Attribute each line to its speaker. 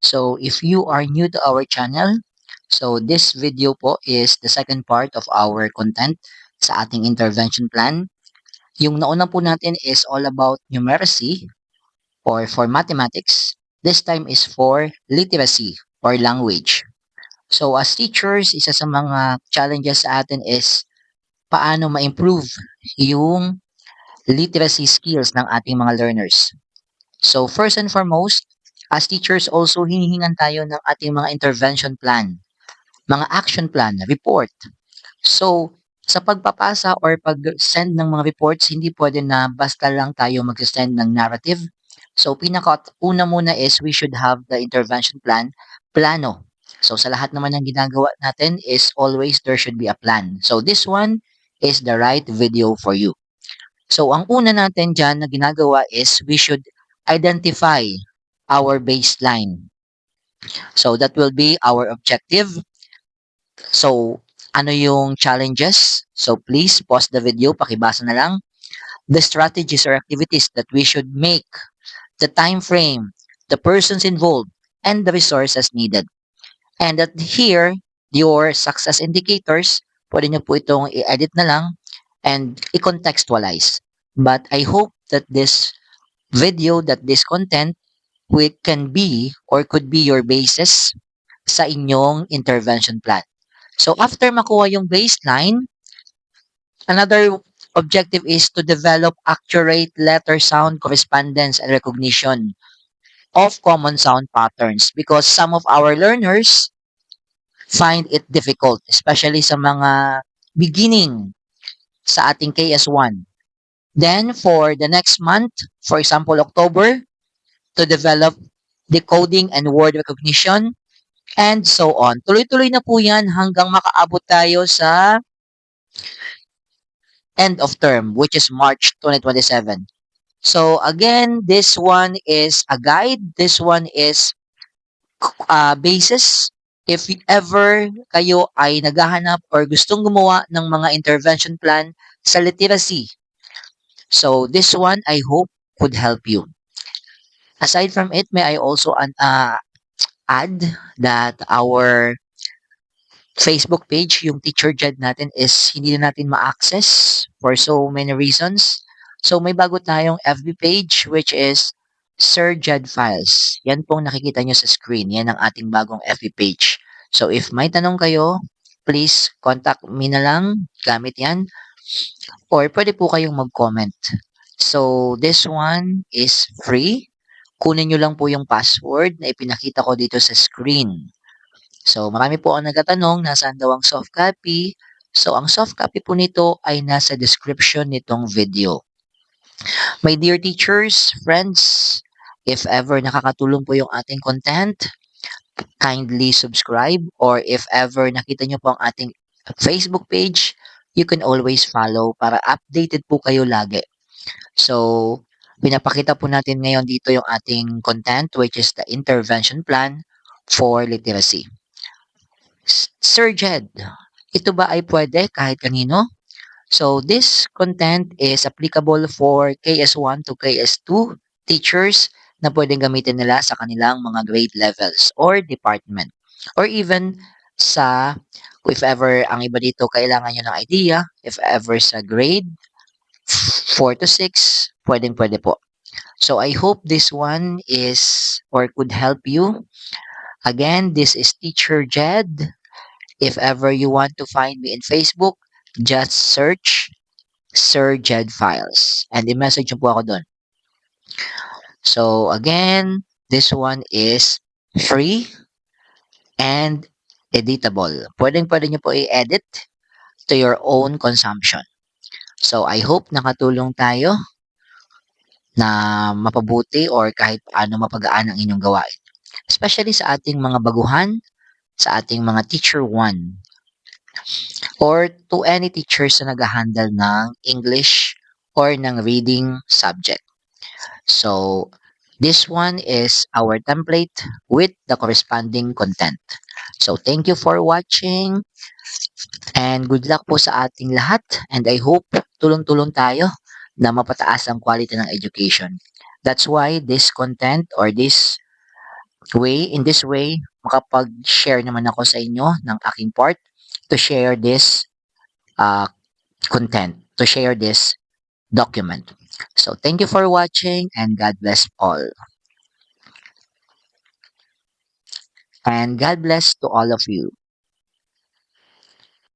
Speaker 1: So if you are new to our channel, so this video po is the second part of our content sa ating intervention plan. Yung nauna po natin is all about numeracy or for mathematics. This time is for literacy or language. So as teachers, isa sa mga challenges sa atin is paano ma-improve yung literacy skills ng ating mga learners. So first and foremost, as teachers also hinihingan tayo ng ating mga intervention plan, mga action plan, report. So sa pagpapasa or pag-send ng mga reports, hindi pwede na basta lang tayo mag-send ng narrative. So pinaka-una muna is we should have the intervention plan, plano. So sa lahat naman ng ginagawa natin is always there should be a plan. So this one is the right video for you. So ang una natin dyan na ginagawa is we should identify our baseline. So that will be our objective. So ano yung challenges? So please pause the video, pakibasa na lang. The strategies or activities that we should make, the time frame, the persons involved, and the resources needed. And that here, your success indicators, pwede nyo po itong i-edit na lang and i-contextualize. But I hope that this video, that this content, can be or could be your basis sa inyong intervention plan. So after makuha yung baseline, another objective is to develop accurate letter sound correspondence and recognition of common sound patterns because some of our learners find it difficult, especially sa mga beginning sa ating KS1. Then for the next month, for example, October, to develop decoding and word recognition, and so on. Tuloy-tuloy na po yan hanggang makaabot tayo sa end of term, which is March 2027. So again, this one is a guide. This one is basis. If ever kayo ay naghahanap or gustong gumawa ng mga intervention plan sa literacy. So this one, I hope, could help you. Aside from it, may I also add that our Facebook page, yung Teacher Jed natin is hindi na natin ma-access for so many reasons. So may bago tayong FB page which is Sir Jed Files. Yan pong nakikita nyo sa screen. Yan ang ating bagong FB page. So if may tanong kayo, please contact me na lang. Gamit yan. Or pwede po kayong mag-comment. So this one is free. Kunin nyo lang po yung password na ipinakita ko dito sa screen. So, marami po ang nagtatanong, nasaan daw ang soft copy? So, ang soft copy po nito ay nasa description nitong video. My dear teachers, friends, if ever nakakatulong po yung ating content, kindly subscribe or if ever nakita nyo po ang ating Facebook page, you can always follow para updated po kayo lagi. So, pinapakita po natin ngayon dito yung ating content which is the intervention plan for literacy. Sir Jed, ito ba ay pwede kahit kanino? So this content is applicable for KS1 to KS2 teachers na pwedeng gamitin nila sa kanilang mga grade levels or department. Or even sa, if ever ang iba dito kailangan nyo ng idea, if ever sa grade 4 to 6, pwedeng-pwede po. So I hope this one is or could help you. Again, this is Teacher Jed. If ever you want to find me in Facebook, just search Sir Jed Files. And i-message nyo po ako doon. So again, this one is free and editable. Pwedeng-pwede nyo po i-edit to your own consumption. So I hope nakatulong tayo na mapabuti or kahit paano mapagaan ang inyong gawain. Especially sa ating mga baguhan, sa ating mga teacher 1, or to any teachers na nag-handle ng English or ng reading subject. So, this one is our template with the corresponding content. So, thank you for watching and good luck po sa ating lahat and I hope tulong-tulong tayo na mapataas ang quality ng education. That's why this content or this In this way, makapag-share naman ako sa inyo ng aking part to share this uh, content, to share this document. So thank you for watching and God bless all. And God bless to all of you.